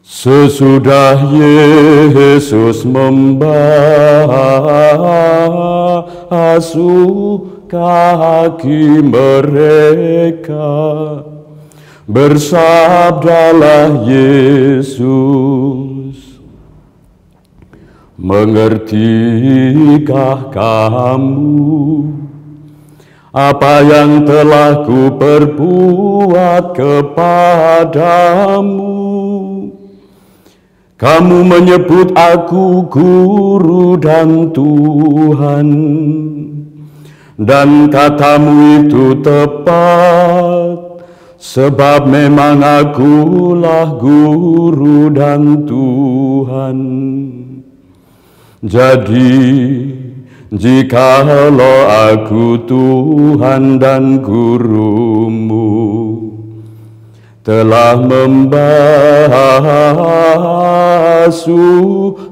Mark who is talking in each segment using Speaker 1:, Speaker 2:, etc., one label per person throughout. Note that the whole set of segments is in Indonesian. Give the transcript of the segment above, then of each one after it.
Speaker 1: Sesudah Yesus membasuh kaki mereka, bersabdalah Yesus, mengertikah kamu apa yang telah kuperbuat kepadamu? Kamu menyebut aku guru dan Tuhan, dan katamu itu tepat, sebab memang akulah guru dan Tuhan. Jadi, jikalau aku Tuhan dan gurumu, telah membasuh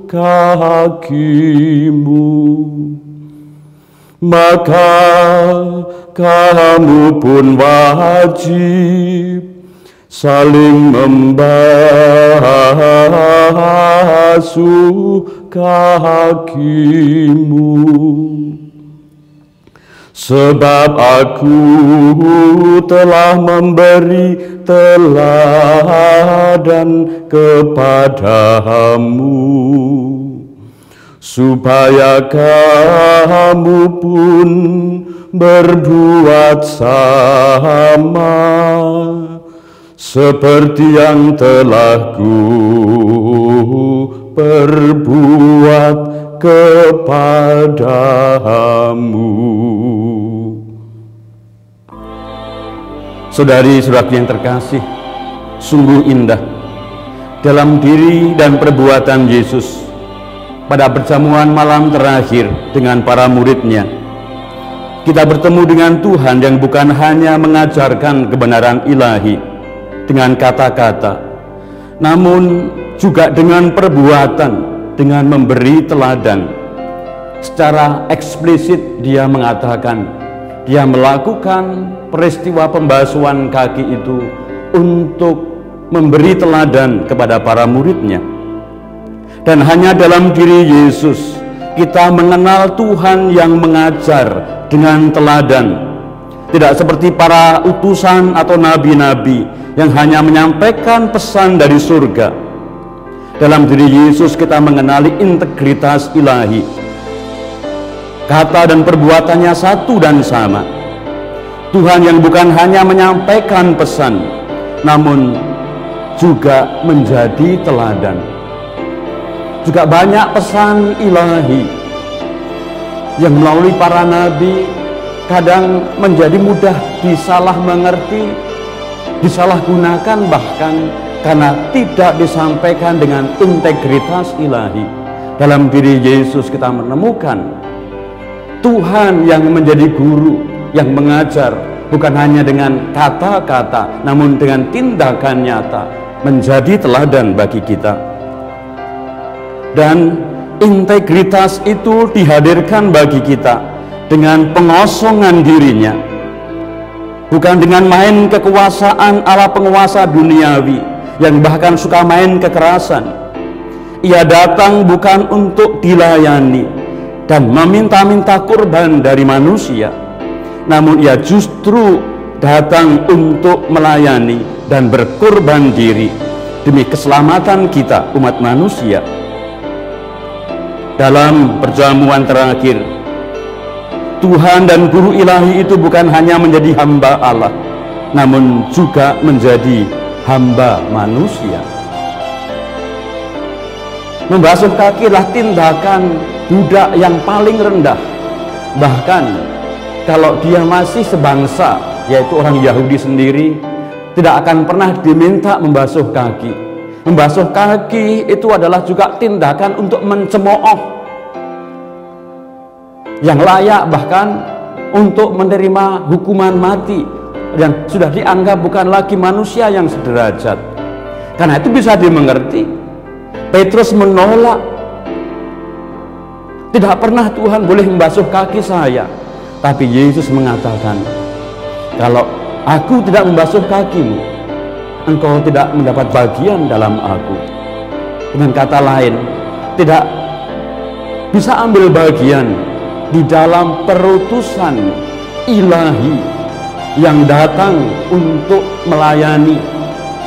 Speaker 1: kakimu, maka kamu pun wajib saling membasuh kakimu. Sebab aku telah memberi teladan kepadamu, supaya kamu pun berbuat sama seperti yang telah perbuat kepadamu. Saudari-saudari yang terkasih, sungguh indah dalam diri dan perbuatan Yesus pada perjamuan malam terakhir dengan para muridnya. Kita bertemu dengan Tuhan yang bukan hanya mengajarkan kebenaran ilahi dengan kata-kata, namun juga dengan perbuatan, dengan memberi teladan. Secara eksplisit dia mengatakan, dia melakukan peristiwa pembasuhan kaki itu untuk memberi teladan kepada para muridnya. Dan hanya dalam diri Yesus kita mengenal Tuhan yang mengajar dengan teladan. Tidak seperti para utusan atau nabi-nabi yang hanya menyampaikan pesan dari surga. Dalam diri Yesus kita mengenali integritas ilahi. Kata dan perbuatannya satu dan sama. Tuhan yang bukan hanya menyampaikan pesan, namun juga menjadi teladan. Juga banyak pesan ilahi yang melalui para nabi kadang menjadi mudah disalah mengerti, disalahgunakan, bahkan karena tidak disampaikan dengan integritas ilahi. Dalam diri Yesus kita menemukan Tuhan yang menjadi guru, yang mengajar, bukan hanya dengan kata-kata, namun dengan tindakan nyata, menjadi teladan bagi kita. Dan integritas itu dihadirkan bagi kita dengan pengosongan dirinya, bukan dengan main kekuasaan ala penguasa duniawi yang bahkan suka main kekerasan. Ia datang bukan untuk dilayani dan meminta-minta kurban dari manusia, namun ia justru datang untuk melayani dan berkorban diri demi keselamatan kita, umat manusia. Dalam perjamuan terakhir, Tuhan dan Guru ilahi itu bukan hanya menjadi hamba Allah, namun juga menjadi hamba manusia. Membasuh kaki adalah tindakan budak yang paling rendah. Bahkan kalau dia masih sebangsa, yaitu orang Yahudi sendiri, tidak akan pernah diminta membasuh kaki. Membasuh kaki itu adalah juga tindakan untuk mencemooh, yang layak bahkan untuk menerima hukuman mati, yang sudah dianggap bukan lagi manusia yang sederajat. Karena itu bisa dimengerti, Petrus menolak. Tidak pernah Tuhan boleh membasuh kaki saya. Tapi Yesus mengatakan, kalau aku tidak membasuh kakimu, engkau tidak mendapat bagian dalam aku. Dengan kata lain, tidak bisa ambil bagian di dalam perutusan ilahi yang datang untuk melayani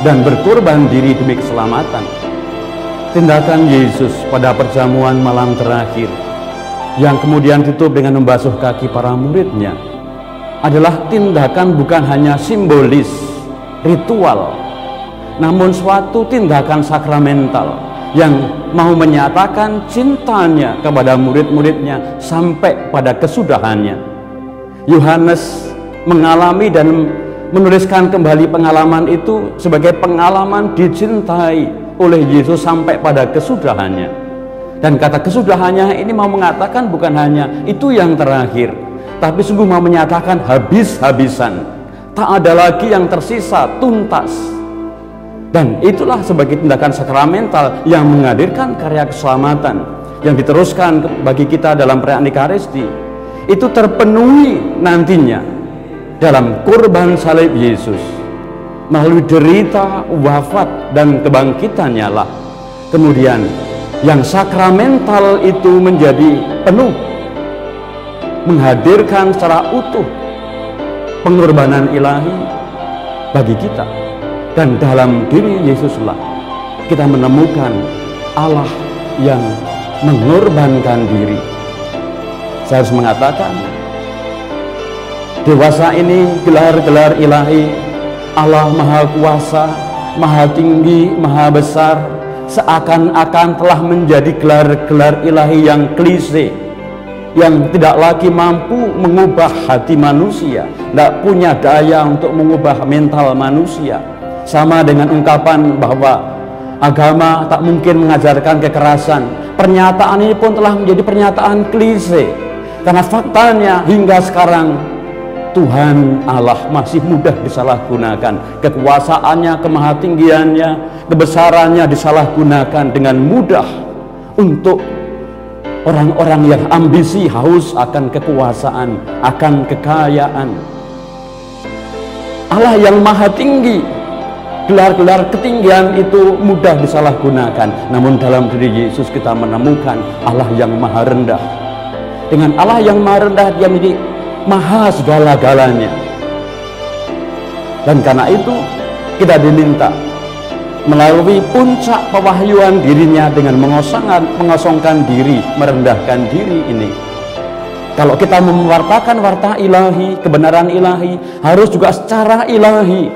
Speaker 1: dan berkorban diri demi keselamatan. Tindakan Yesus pada perjamuan malam terakhir yang kemudian ditutup dengan membasuh kaki para muridnya adalah tindakan bukan hanya simbolis, ritual, namun suatu tindakan sakramental yang mau menyatakan cintanya kepada murid-muridnya sampai pada kesudahannya. Yohanes mengalami dan menuliskan kembali pengalaman itu sebagai pengalaman dicintai oleh Yesus sampai pada kesudahannya. Dan kata kesudahannya ini mau mengatakan bukan hanya itu yang terakhir, tapi sungguh mau menyatakan habis-habisan, tak ada lagi yang tersisa, tuntas. Dan itulah sebagai tindakan sakramental yang menghadirkan karya keselamatan yang diteruskan bagi kita dalam perayaan Ekaristi. Itu terpenuhi nantinya dalam kurban salib Yesus. Melalui derita, wafat, dan kebangkitannya lah kemudian yang sakramental itu menjadi penuh, menghadirkan secara utuh pengorbanan ilahi bagi kita. Dan dalam diri Yesuslah kita menemukan Allah yang mengorbankan diri. Saya harus mengatakan, dewasa ini gelar-gelar ilahi Allah Maha Kuasa, Maha Tinggi, Maha Besar, seakan-akan telah menjadi gelar-gelar ilahi yang klise, yang tidak lagi mampu mengubah hati manusia, tidak punya daya untuk mengubah mental manusia. Sama dengan ungkapan bahwa agama tak mungkin mengajarkan kekerasan. Pernyataan ini pun telah menjadi pernyataan klise, karena faktanya hingga sekarang Tuhan Allah masih mudah disalahgunakan. Kekuasaannya, kemahatinggiannya, kebesarannya disalahgunakan dengan mudah untuk orang-orang yang ambisi, haus akan kekuasaan, akan kekayaan. Allah yang maha tinggi, gelar-gelar ketinggian itu mudah disalahgunakan. Namun dalam diri Yesus kita menemukan Allah yang maha rendah. Dengan Allah yang maha rendah, dia menjadi maha segala-galanya. Dan karena itu kita diminta melalui puncak pewahyuan dirinya dengan mengosongkan diri, merendahkan diri ini. Kalau kita mewartakan warta ilahi, kebenaran ilahi, harus juga secara ilahi,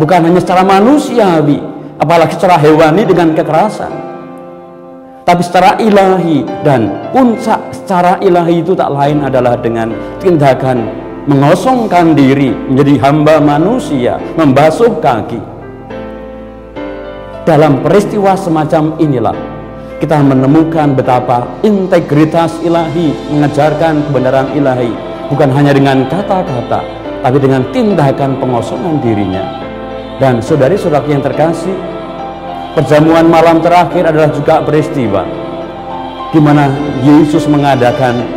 Speaker 1: bukan hanya secara manusiawi, apalagi secara hewani dengan kekerasan, tapi secara ilahi. Dan puncak secara ilahi itu tak lain adalah dengan tindakan mengosongkan diri menjadi hamba manusia, membasuh kaki. Dalam peristiwa semacam inilah kita menemukan betapa integritas ilahi mengajarkan kebenaran ilahi, bukan hanya dengan kata-kata, tapi dengan tindakan pengosongan dirinya. Dan saudari-saudari yang terkasih, perjamuan malam terakhir adalah juga peristiwa di mana Yesus mengadakan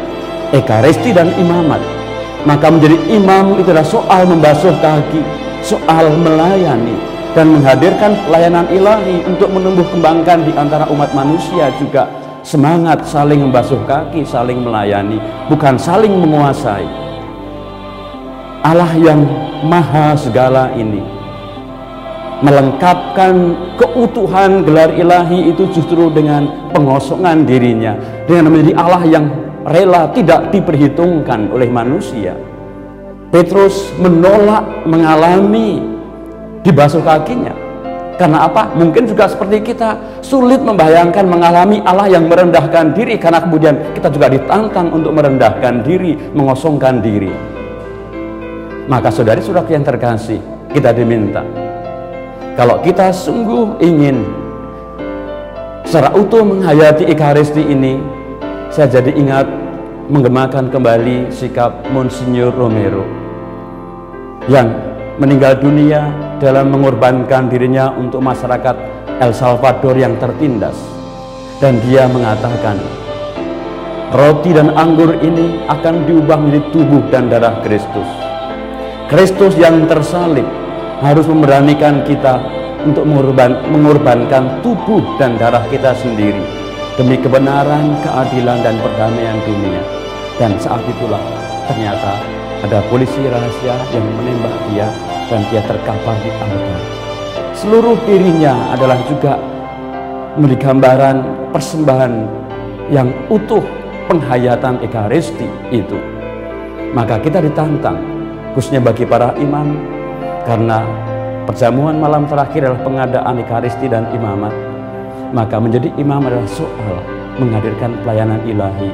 Speaker 1: Ekaristi dan imamat. Maka menjadi imam itu adalah soal membasuh kaki, soal melayani, dan menghadirkan pelayanan ilahi untuk menumbuh kembangkan di antara umat manusia juga semangat saling membasuh kaki, saling melayani, bukan saling menguasai. Allah yang maha segala ini melengkapkan keutuhan gelar ilahi itu justru dengan pengosongan dirinya, dengan menjadi Allah yang rela tidak diperhitungkan oleh manusia. Petrus menolak mengalami dibasuh kakinya. Karena apa? Mungkin juga seperti kita sulit membayangkan mengalami Allah yang merendahkan diri, karena kemudian kita juga ditantang untuk merendahkan diri, mengosongkan diri. Maka saudari-saudari yang terkasih, kita diminta, kalau kita sungguh ingin secara utuh menghayati Ekaristi ini, saya jadi ingat menggemakan kembali sikap Monsinyur Romero yang meninggal dunia dalam mengorbankan dirinya untuk masyarakat El Salvador yang tertindas. Dan dia mengatakan, roti dan anggur ini akan diubah menjadi tubuh dan darah Kristus. Kristus yang tersalib harus memberanikan kita untuk mengorbankan tubuh dan darah kita sendiri demi kebenaran, keadilan, dan perdamaian dunia. Dan saat itulah ternyata ada polisi rahasia yang menembak dia dan dia terkapar di altar. Seluruh dirinya adalah juga gambaran persembahan yang utuh, penghayatan Ekaristi itu. Maka kita ditantang, khususnya bagi para imam, karena perjamuan malam terakhir adalah pengadaan Ekaristi dan imamat, maka menjadi imam adalah soal menghadirkan pelayanan ilahi.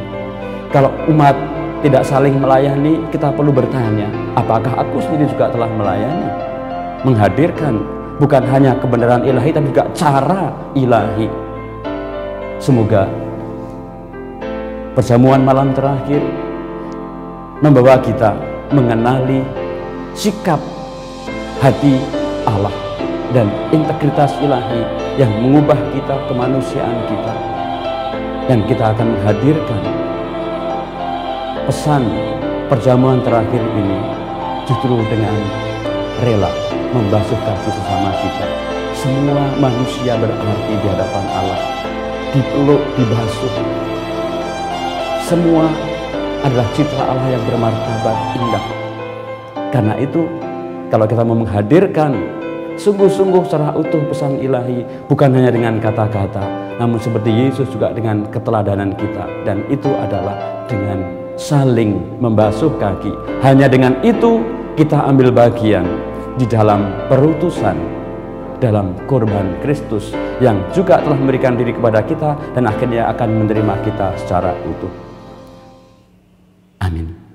Speaker 1: Kalau umat tidak saling melayani, kita perlu bertanya, apakah aku sendiri juga telah melayani? Menghadirkan bukan hanya kebenaran ilahi, tapi juga cara ilahi. Semoga perjamuan malam terakhir membawa kita mengenali sikap hati Allah dan integritas ilahi yang mengubah kita, kemanusiaan kita, dan kita akan menghadirkan pesan perjamuan terakhir ini justru dengan rela membasuh kaki sesama kita. Semua manusia berarti di hadapan Allah, dipeluk, dibasuh. Semua adalah citra Allah yang bermartabat indah. Karena itu, kalau kita mau menghadirkan sungguh-sungguh secara utuh pesan ilahi, bukan hanya dengan kata-kata, namun seperti Yesus juga dengan keteladanan kita, dan itu adalah dengan saling membasuh kaki. Hanya dengan itu kita ambil bagian di dalam perutusan, dalam korban Kristus yang juga telah memberikan diri kepada kita dan akhirnya akan menerima kita secara utuh. Amin.